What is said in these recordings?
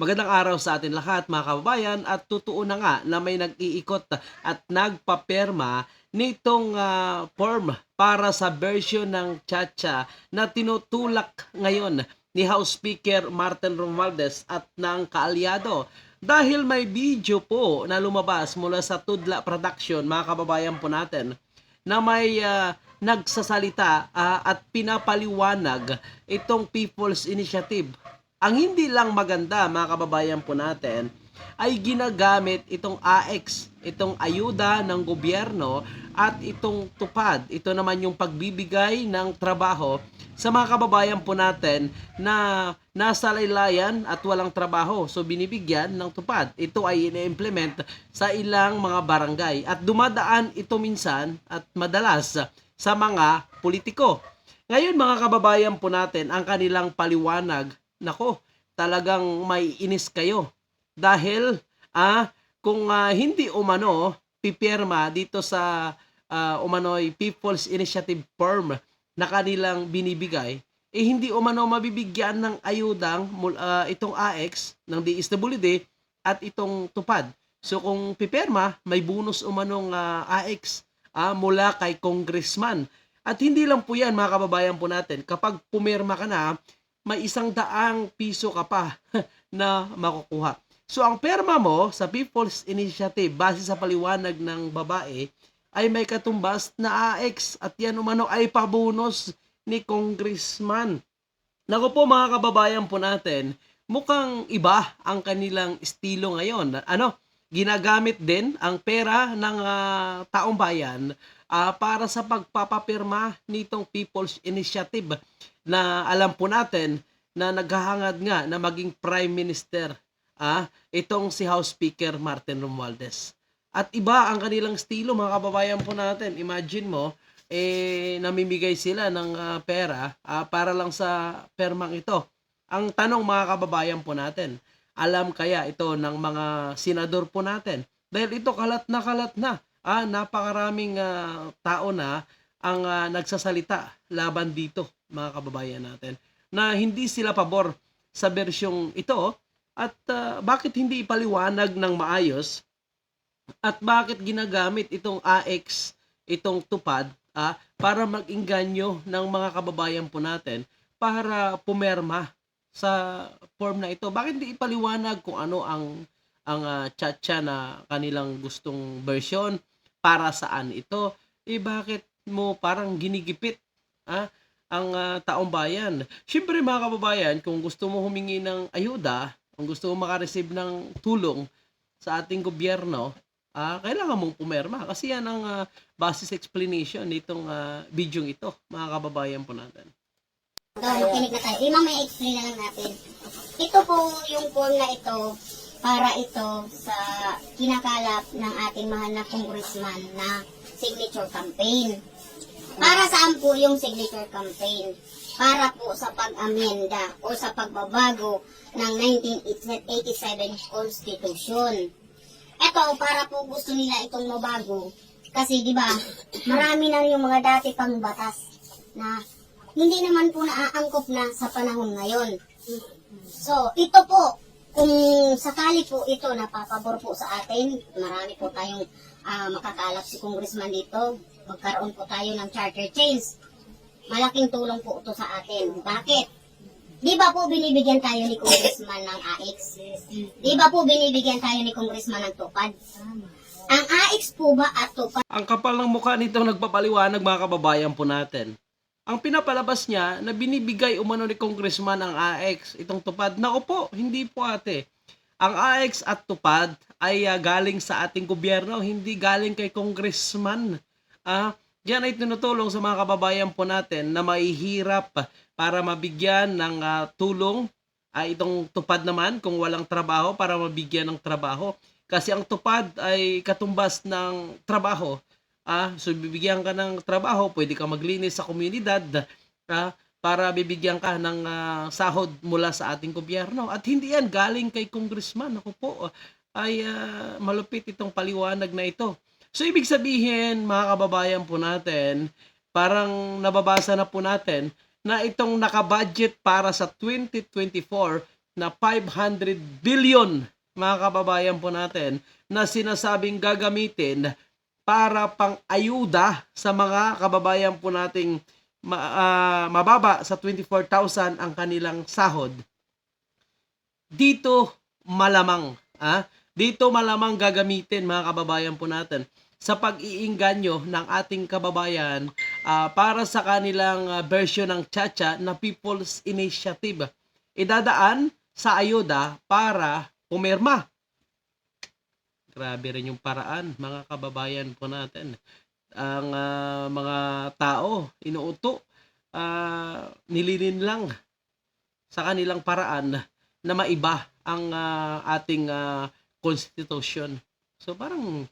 Magandang araw sa atin lahat mga kababayan at totoo na nga na may nag-iikot at nagpaperma nitong form para sa version ng Chacha na tinutulak ngayon ni House Speaker Martin Romualdez at ng kaalyado. Dahil may video po na lumabas mula sa Tudla Production, mga kababayan po natin, na may nagsasalita at pinapaliwanag itong People's Initiative. Ang hindi lang maganda, mga kababayan po natin, ay ginagamit itong AX, itong ayuda ng gobyerno at itong tupad. Ito naman yung pagbibigay ng trabaho sa mga kababayan po natin na nasa laylayan at walang trabaho. So binibigyan ng tupad. Ito ay ine-implement sa ilang mga barangay at dumadaan ito minsan at madalas sa mga politiko. Ngayon mga kababayan po natin, ang kanilang paliwanag, nako, talagang may inis kayo. Dahil kung hindi umano pipirma dito sa umano'y People's Initiative form na kanilang binibigay, hindi umano mabibigyan ng ayudang itong AX ng DSWD at itong tupad. So kung pipirma, may bonus umanong AX mula kay congressman. At hindi lang po yan mga kababayan po natin, kapag pumirma ka na, may 100 piso ka pa na makukuha. So ang perma mo sa People's Initiative base sa paliwanag ng babae ay may katumbas na AX at yan umano ay pabonus ni congressman. Naku po mga kababayan po natin, mukhang iba ang kanilang estilo ngayon. Ginagamit din ang pera ng taong bayan para sa pagpapapirma nitong People's Initiative na alam po natin na naghahangad nga na maging Prime Minister itong si House Speaker Martin Romualdez. At iba ang kanilang estilo mga kababayan po natin. Imagine mo, namimigay sila ng pera para lang sa permang ito. Ang tanong mga kababayan po natin, alam kaya ito ng mga senador po natin? Dahil ito kalat na. Napakaraming tao na ang nagsasalita laban dito mga kababayan natin na hindi sila pabor sa bersyong ito at bakit hindi ipaliwanag ng maayos at bakit ginagamit itong AX, itong tupad para mag-inganyo ng mga kababayan po natin para pumerma sa form na ito. Bakit hindi ipaliwanag kung ano ang Chacha na kanilang gustong version, para saan ito? Bakit mo parang ginigipit ang taong bayan? Siyempre mga kababayan, kung gusto mo humingi ng ayuda, kung gusto mo makareceive ng tulong sa ating gobyerno, kailangan mong pumerma. Kasi yan ang basis explanation nitong video ito, mga kababayan po natin. Makinig na tayo. Ma'am, may explain na lang natin. Ito po yung form na ito para ito sa kinakalap ng ating mahal na congressman na signature campaign. Para saan po yung signature campaign? Para po sa pag-amenda o sa pagbabago ng 1987 Constitution. Ito, para po gusto nila itong mabago. Kasi di ba marami na yung mga dati pang batas na hindi naman po naaangkop na sa panahon ngayon. So, ito po, kung sakali po ito napapabor po sa atin, marami po tayong makakalap si congressman dito, magkaroon po tayo ng charter change. Malaking tulong po ito sa atin. Bakit? Di ba po binibigyan tayo ni congressman ng AX? Di ba po binibigyan tayo ni congressman ng tupad? Ang AX po ba at tupad? Ang kapal ng mukha nito nagpapaliwanag mga kababayan po natin. Ang pinapalabas niya na binibigay umano ni congressman ang AX, itong tupad. Naku po, hindi po ate. Ang AX at tupad ay galing sa ating gobyerno, hindi galing kay congressman. Yan ay tinutulong sa mga kababayan po natin na mahihirap para mabigyan ng tulong. Itong tupad naman kung walang trabaho para mabigyan ng trabaho. Kasi ang tupad ay katumbas ng trabaho. So bibigyan ka ng trabaho, pwede ka maglinis sa komunidad para bibigyan ka ng sahod mula sa ating gobyerno. At hindi yan galing kay congressman. Ako po, ay malupit itong paliwanag na ito. So ibig sabihin, mga kababayan po natin, parang nababasa na po natin na itong nakabudget para sa 2024 na 500 billion, mga kababayan po natin, na sinasabing gagamitin para pang-ayuda sa mga kababayan po nating mababa sa 24,000 ang kanilang sahod. Dito malamang, dito malamang gagamitin, mga kababayan po natin, sa pag-iingganyo ng ating kababayan para sa kanilang version ng Chacha na People's Initiative. Idadaan sa ayuda para pumirma. Grabe rin yung paraan, mga kababayan po natin. Ang mga tao, inuuto, nilinin lang sa kanilang paraan na maiba ang ating constitution. So parang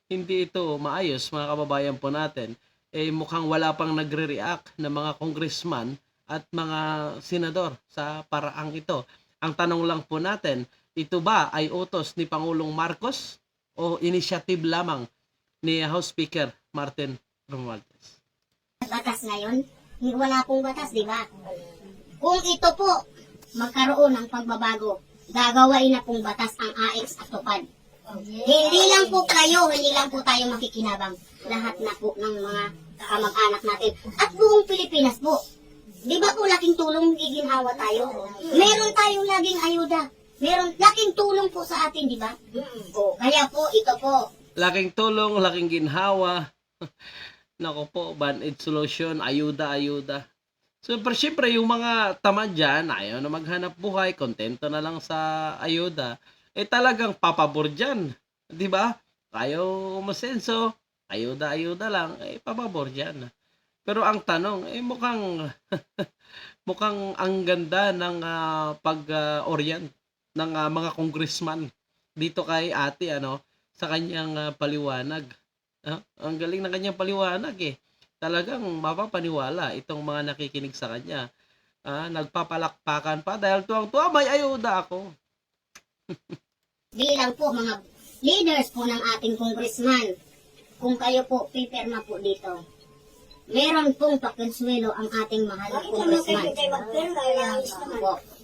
hindi ito maayos, mga kababayan po natin. Mukhang wala pang nagre-react na mga congressman at mga senador sa paraang ito. Ang tanong lang po natin, ito ba ay utos ni Pangulong Marcos o initiative lamang ni House Speaker Martin Romualdez? Batas ngayon, wala pong batas, di ba? Kung ito po magkaroon ng pagbabago, gagawain na pong batas ang AX at tupad. Hindi lang po tayo makikinabang. Lahat na po ng mga kamag-anak natin. At buong Pilipinas po. Di ba po laking tulong giginhawa tayo? Meron tayong laging ayuda. Meron laking tulong po sa atin, di ba? Kaya po, ito po. Laking tulong, laking ginhawa. Nako po, band-aid solution, ayuda. So, pero syempre, yung mga tamad dyan, ayaw na maghanap buhay, kontento na lang sa ayuda, talagang papabor dyan. Di ba? Ayaw umasenso, ayuda lang, papabor dyan. Pero ang tanong, mukhang, mukhang ang ganda ng pag-orient ng mga congressman dito kay ate, sa kanyang paliwanag. Ang galing ng kanyang paliwanag Talagang mapapaniwala itong mga nakikinig sa kanya. Nagpapalakpakan pa dahil tuwang-tuwa may ayuda ako. Bilang po mga leaders po ng ating congressman, kung kayo po pipirma po dito, meron pong pakonsuelo ang ating mahal na congressman.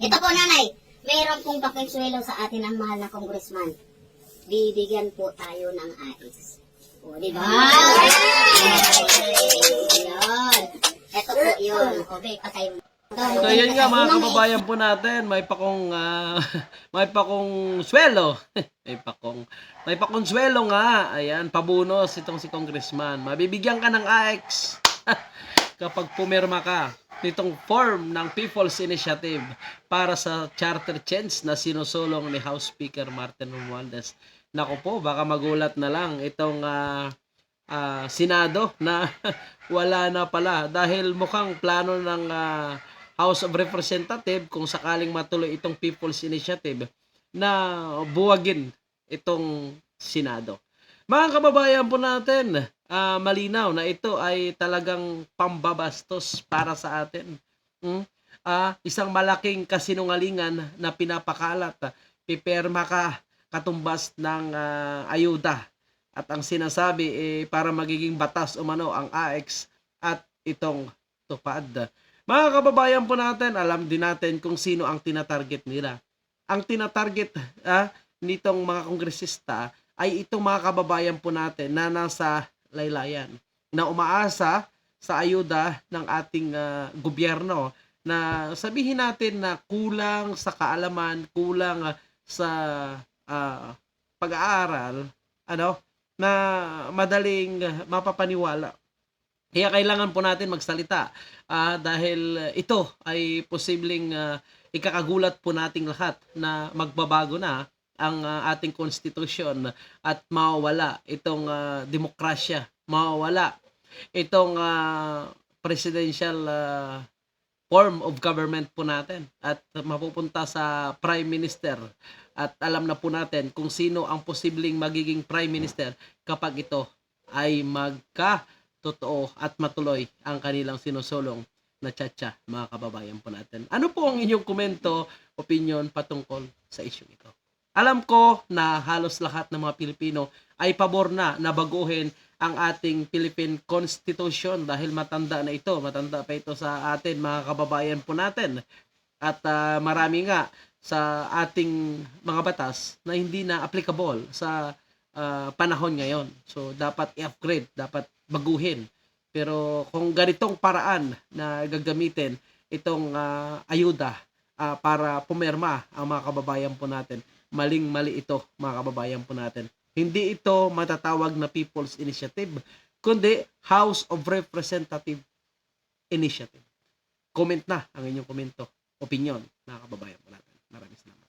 Ito po nanay, meron pong pakonsuelo sa atin ang mahal na congressman. Bibigyan po tayo ng AIS. O, di ba? Yun. Ito po yun. Okay, patay mo. So yun nga, mga kababayan po natin, may pakong swelo. may pakong swelo nga. Ayan, pabunos itong si Congressman. Mabibigyan ka ng AX kapag pumirma ka nitong form ng People's Initiative para sa charter change na sinusulong ni House Speaker Martin Romualdez. Naku po, baka magulat na lang itong Senado na wala na pala dahil mukhang plano ng House of Representatives kung sakaling matuloy itong People's Initiative na buwagin itong Senado. Mga kababayan po natin, malinaw na ito ay talagang pambabastos para sa atin. Isang malaking kasinungalingan na pinapakalat. Piperma ka katumbas ng ayuda. At ang sinasabi para magiging batas umano ang AX at itong tupad. Mga kababayan po natin, alam din natin kung sino ang tinatarget nila. Ang tinatarget nitong mga kongresista ay itong mga kababayan po natin na nasa laylayan, na umaasa sa ayuda ng ating gobyerno, na sabihin natin na kulang sa kaalaman, kulang sa pag-aaral, na madaling mapapaniwala. Kaya kailangan po natin magsalita dahil ito ay posibleng ikakagulat po nating lahat na magbabago na ang ating konstitusyon at mawawala itong demokrasya, mawawala itong presidential form of government po natin at mapupunta sa Prime Minister. At alam na po natin kung sino ang posibleng magiging Prime Minister kapag ito ay magka-totoo at matuloy ang kanilang sinusulong na Chacha, mga kababayan po natin. Ano po ang inyong komento, opinion patungkol sa issue ito? Alam ko na halos lahat ng mga Pilipino ay pabor na baguhin ang ating Philippine Constitution dahil matanda na ito, matanda pa ito sa atin, mga kababayan po natin. At marami nga sa ating mga batas na hindi na applicable sa panahon ngayon. So dapat i-upgrade, dapat baguhin. Pero kung ganitong paraan na gagamitin itong ayuda para pumirma ang mga kababayan po natin, maling-mali ito mga kababayan po natin. Hindi ito matatawag na People's Initiative, kundi House of Representative Initiative. Comment na ang inyong komento, opinion, mga kababayan po natin. Maraming salamat.